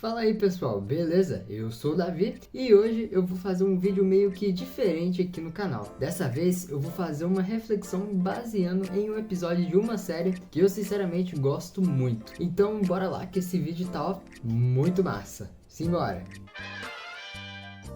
Fala aí pessoal, beleza? Eu sou o Davi e hoje eu vou fazer um vídeo meio que diferente aqui no canal. Dessa vez eu vou fazer uma reflexão baseando em um episódio de uma série que eu sinceramente gosto muito. Então bora lá que esse vídeo tá muito massa. Simbora!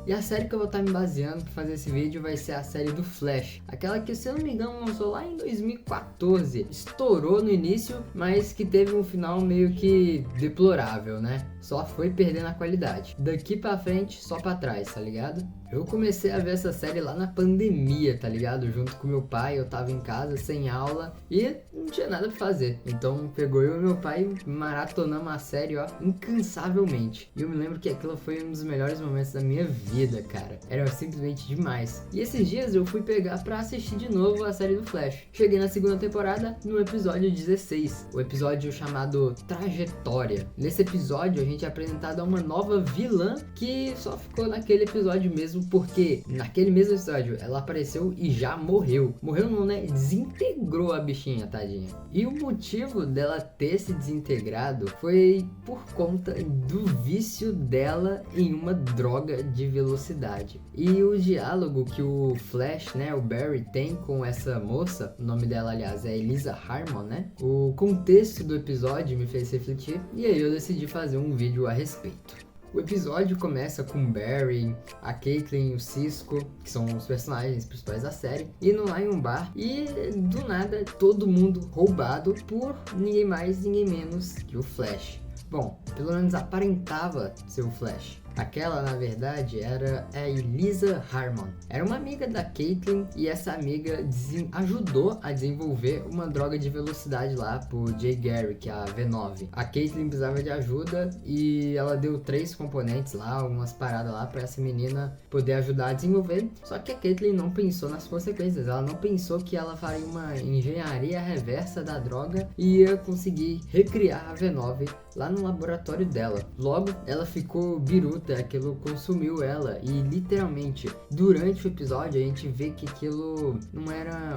E a série que eu vou estar me baseando para fazer esse vídeo vai ser a série do Flash. Aquela que, se eu não me engano, lançou lá em 2014. Estourou no início, mas que teve um final meio que deplorável, né? Só foi perdendo a qualidade. Daqui pra frente, só pra trás, tá ligado? Eu comecei a ver essa série lá na pandemia, tá ligado? Junto com meu pai, eu tava em casa, sem aula e não tinha nada pra fazer. Então pegou eu e meu pai, maratonamos a série, ó, incansavelmente. E eu me lembro que aquilo foi um dos melhores momentos da minha vida, cara. Era simplesmente demais. E esses dias eu fui pegar pra assistir de novo a série do Flash. Cheguei na segunda temporada, no episódio 16, o episódio chamado Trajetória. Nesse episódio a gente é apresentado a uma nova vilã que só ficou naquele episódio mesmo, porque naquele mesmo episódio ela apareceu e já morreu. Morreu não, né? Desintegrou a bichinha, tadinha. E o motivo dela ter se desintegrado foi por conta do vício dela em uma droga de velocidade. E o diálogo que o Flash, né, o Barry, tem com essa moça, o nome dela, aliás, é Elisa Harmon, né? O contexto do episódio me fez refletir e aí eu decidi fazer um vídeo a respeito. O episódio começa com Barry, a Caitlin e o Cisco, que são os personagens principais da série, indo lá em um bar e do nada todo mundo roubado por ninguém mais, ninguém menos que o Flash. Bom, pelo menos aparentava ser o Flash. Aquela, na verdade, era a Elisa Harmon. Era uma amiga da Caitlin e essa amiga ajudou a desenvolver uma droga de velocidade lá pro Jay Garrick, a V9. A Caitlin precisava de ajuda e ela deu 3 componentes lá, algumas paradas lá pra essa menina poder ajudar a desenvolver. Só que a Caitlin não pensou nas consequências. Ela não pensou que ela faria uma engenharia reversa da droga e ia conseguir recriar a V9 lá no laboratório dela. Logo, ela ficou biruta, aquilo consumiu ela e literalmente durante o episódio a gente vê que aquilo não era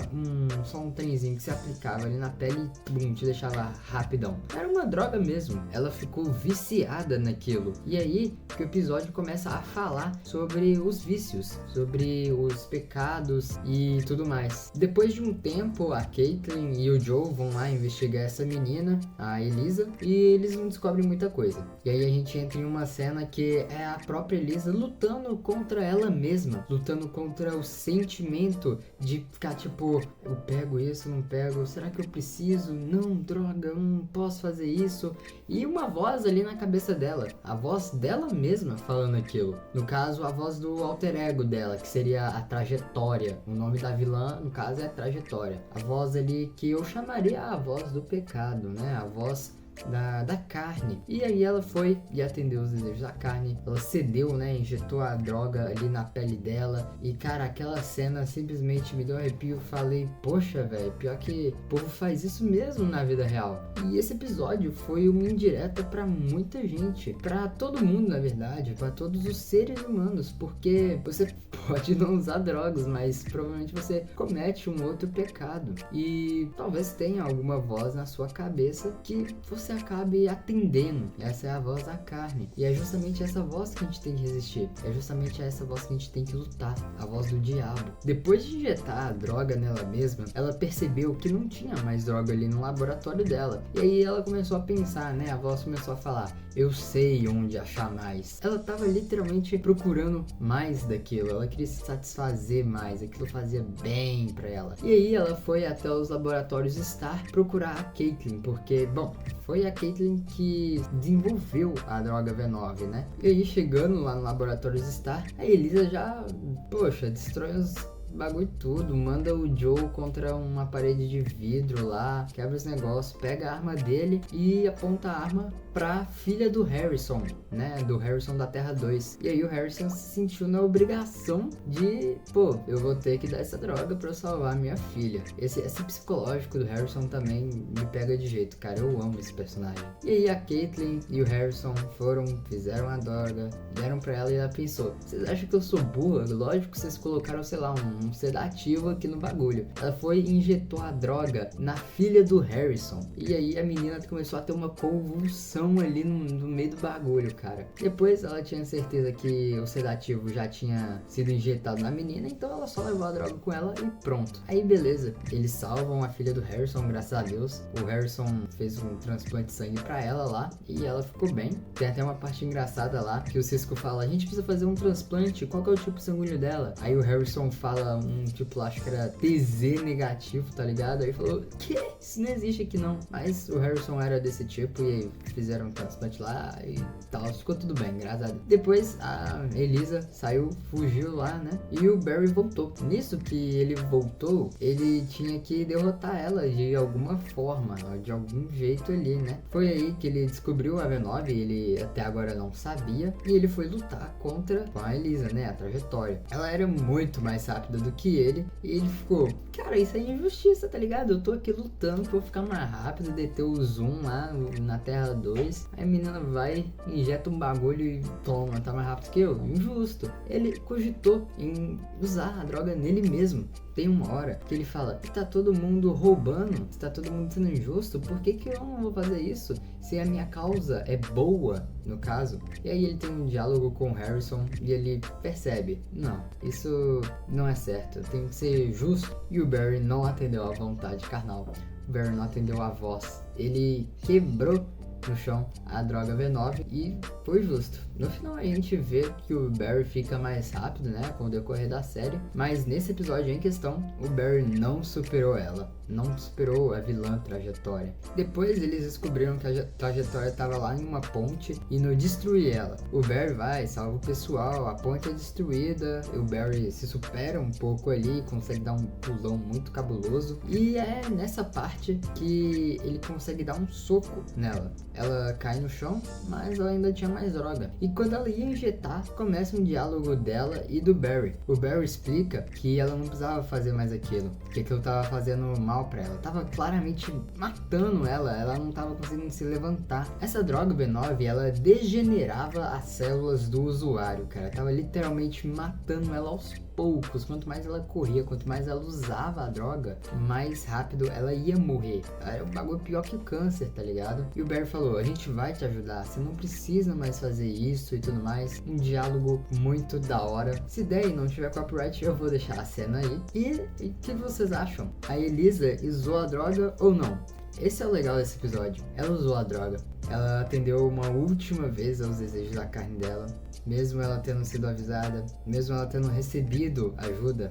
só um trenzinho que se aplicava ali na pele e bum, te deixava rapidão. Era uma droga mesmo. Ela ficou viciada naquilo. E aí que o episódio começa a falar sobre os vícios, sobre os pecados e tudo mais. Depois de um tempo, a Caitlin e o Joe vão lá investigar essa menina, a Elisa, e eles não descobrem muita coisa. E aí a gente entra em uma cena que é a própria Elisa lutando contra ela mesma, lutando contra o sentimento de ficar tipo, eu pego isso, não pego, será que eu preciso? Não, droga, eu não posso fazer isso. E uma voz ali na cabeça dela, a voz dela mesma falando aquilo. No caso, a voz do alter ego dela, que seria a Trajetória. O nome da vilã, no caso, é Trajetória. A voz ali que eu chamaria a voz do pecado, né? A voz da carne. E aí ela foi e atendeu os desejos da carne. Ela cedeu, né? Injetou a droga ali na pele dela. E cara, aquela cena simplesmente me deu um arrepio. Falei, poxa, velho, pior que o povo faz isso mesmo na vida real. E esse episódio foi uma indireta pra muita gente, pra todo mundo, na verdade, pra todos os seres humanos, porque você pode não usar drogas, mas provavelmente você comete um outro pecado. E talvez tenha alguma voz na sua cabeça que você acabe atendendo. Essa é a voz da carne. E é justamente essa voz que a gente tem que resistir. É justamente essa voz que a gente tem que lutar. A voz do diabo. Depois de injetar a droga nela mesma, ela percebeu que não tinha mais droga ali no laboratório dela. E aí ela começou a pensar, né? A voz começou a falar, eu sei onde achar mais. Ela tava literalmente procurando mais daquilo. Ela queria se satisfazer mais. Aquilo fazia bem pra ela. E aí ela foi até os laboratórios Star procurar a Caitlin, porque, bom, foi a Caitlin que desenvolveu a droga V9, né? E aí, chegando lá no laboratório Star, a Elisa já, poxa, destrói os bagulho tudo, manda o Joe contra uma parede de vidro lá, quebra os negócios, pega a arma dele e aponta a arma pra filha do Harrison, né, do Harrison da Terra 2. E aí o Harrison se sentiu na obrigação de, pô, eu vou ter que dar essa droga pra eu salvar minha filha. Esse psicológico do Harrison também me pega de jeito, cara, eu amo esse personagem. E aí a Caitlin e o Harrison fizeram a droga, deram pra ela e ela pensou, vocês acham que eu sou burra? Lógico que vocês colocaram, sei lá, um sedativo aqui no bagulho. Ela foi e injetou a droga na filha do Harrison. E aí a menina começou a ter uma convulsão ação ali no meio do bagulho, cara. Depois ela tinha certeza que o sedativo já tinha sido injetado na menina, então ela só levou a droga com ela e pronto. Aí beleza, eles salvam a filha do Harrison, graças a Deus. O Harrison fez um transplante de sangue pra ela lá e ela ficou bem. Tem até uma parte engraçada lá que o Cisco fala: a gente precisa fazer um transplante, qual que é o tipo sanguíneo dela? Aí o Harrison fala um tipo, acho que era TZ negativo, tá ligado? Aí falou: que? Isso não existe aqui não. Mas o Harrison era desse tipo e aí fizeram um transplante lá e tal, ficou tudo bem, graças a Deus. Depois a Elisa saiu, fugiu lá, né? E o Barry voltou. Nisso que ele voltou, ele tinha que derrotar ela de alguma forma, de algum jeito ali, né? Foi aí que ele descobriu a V9, ele até agora não sabia, e ele foi lutar com a Elisa, né? A trajetória. Ela era muito mais rápida do que ele, e ele ficou: cara, isso é injustiça, tá ligado? Eu tô aqui lutando pra eu ficar mais rápido, deter o zoom lá na Terra 2. Aí a menina vai, injeta um bagulho e toma, tá mais rápido que eu. Injusto. Ele cogitou em usar a droga nele mesmo. Tem uma hora que ele fala: tá todo mundo roubando, tá todo mundo sendo injusto, por que eu não vou fazer isso? Se a minha causa é boa, no caso. E aí ele tem um diálogo com o Harrison e ele percebe: não, isso não é certo, eu tenho que ser justo. E o Barry não atendeu à vontade carnal. O Barry não atendeu à voz. Ele quebrou no chão a droga V9 e foi justo. No final a gente vê que o Barry fica mais rápido, né, com o decorrer da série, mas nesse episódio em questão, o Barry não superou ela, não superou a vilã Trajetória. Depois eles descobriram que a Trajetória estava lá em uma ponte e não destruir ela. O Barry vai, salva o pessoal, a ponte é destruída, o Barry se supera um pouco ali, consegue dar um pulão muito cabuloso, e é nessa parte que ele consegue dar um soco nela. Ela cai no chão, mas ela ainda tinha mais droga. E quando ela ia injetar, começa um diálogo dela e do Barry. O Barry explica que ela não precisava fazer mais aquilo, que aquilo tava fazendo mal pra ela. Tava claramente matando ela não tava conseguindo se levantar. Essa droga B9, ela degenerava as células do usuário, cara. Tava literalmente matando ela aos poucos. Quanto mais ela corria, quanto mais ela usava a droga, mais rápido ela ia morrer. Era um bagulho pior que o câncer, tá ligado? E o Barry falou: a gente vai te ajudar, você não precisa mais fazer isso e tudo mais. Um diálogo muito da hora. Se der e não tiver copyright, eu vou deixar a cena aí. E o que vocês acham? A Elisa usou a droga ou não? Esse é o legal desse episódio. Ela usou a droga. Ela atendeu uma última vez aos desejos da carne dela. Mesmo ela tendo sido avisada, mesmo ela tendo recebido ajuda,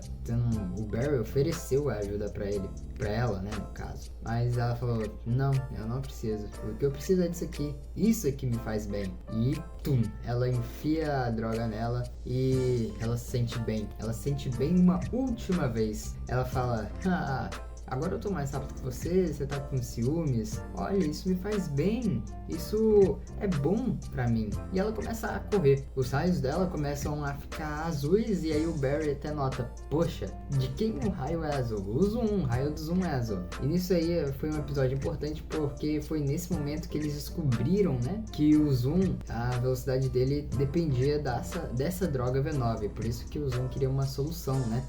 o Barry ofereceu a ajuda pra ela, né, no caso. Mas ela falou: não, eu não preciso. O que eu preciso é disso aqui. Isso aqui me faz bem. E tum, ela enfia a droga nela e ela se sente bem. Ela se sente bem uma última vez. Ela fala: agora eu tô mais rápido que você tá com ciúmes. Olha, isso me faz bem. Isso é bom pra mim. E ela começa a correr. Os raios dela começam a ficar azuis e aí o Barry até nota: poxa, de quem o raio é azul? O Zoom, o raio do Zoom é azul. E nisso aí foi um episódio importante porque foi nesse momento que eles descobriram, né, que o Zoom, a velocidade dele dependia dessa droga V9. Por isso que o Zoom queria uma solução, né?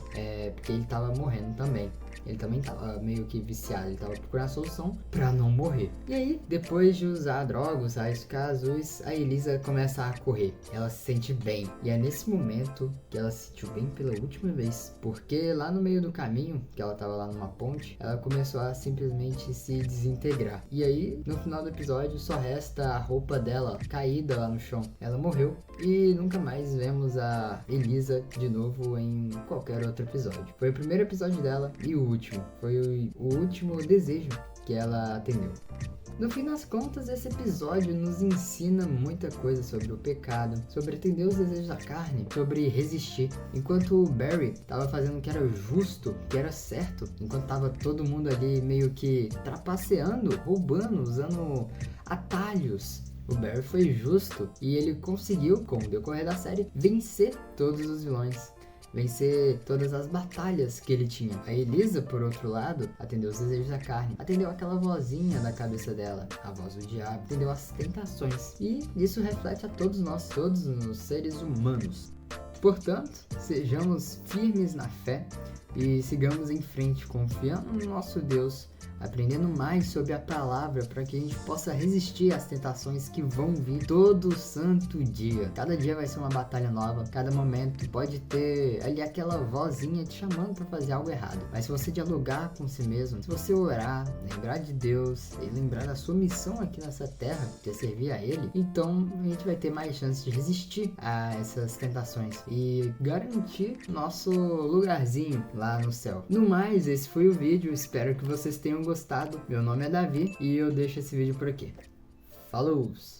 Porque ele tava morrendo também. Ele também tava meio que viciado, ele tava procurando a solução pra não morrer. E aí, depois de usar a droga, os raios ficar azuis, a Elisa começa a correr. Ela se sente bem. E é nesse momento que ela se sentiu bem pela última vez. Porque lá no meio do caminho, que ela tava lá numa ponte, ela começou a simplesmente se desintegrar. E aí, no final do episódio, só resta a roupa dela caída lá no chão. Ela morreu e nunca mais vemos a Elisa de novo em qualquer outro episódio. Foi o primeiro episódio dela e o último. Foi o último desejo que ela atendeu. No fim das contas, esse episódio nos ensina muita coisa sobre o pecado, sobre atender os desejos da carne, sobre resistir. Enquanto o Barry tava fazendo o que era justo, o que era certo, enquanto tava todo mundo ali meio que trapaceando, roubando, usando atalhos, o Barry foi justo e ele conseguiu, com o decorrer da série, vencer todos os vilões. Vencer todas as batalhas que ele tinha. A Elisa, por outro lado, atendeu os desejos da carne. Atendeu aquela vozinha da cabeça dela, a voz do diabo. Atendeu as tentações. E isso reflete a todos nós, todos os seres humanos. Portanto, sejamos firmes na fé, e sigamos em frente, confiando no nosso Deus, aprendendo mais sobre a palavra para que a gente possa resistir às tentações que vão vir todo santo dia. Cada dia vai ser uma batalha nova, cada momento pode ter ali aquela vozinha te chamando para fazer algo errado. Mas se você dialogar com si mesmo, se você orar, lembrar de Deus e lembrar da sua missão aqui nessa terra, que é servir a Ele, então a gente vai ter mais chance de resistir a essas tentações e garantir nosso lugarzinho lá no céu. No mais, esse foi o vídeo, espero que vocês tenham gostado. Meu nome é Davi e eu deixo esse vídeo por aqui. Falou!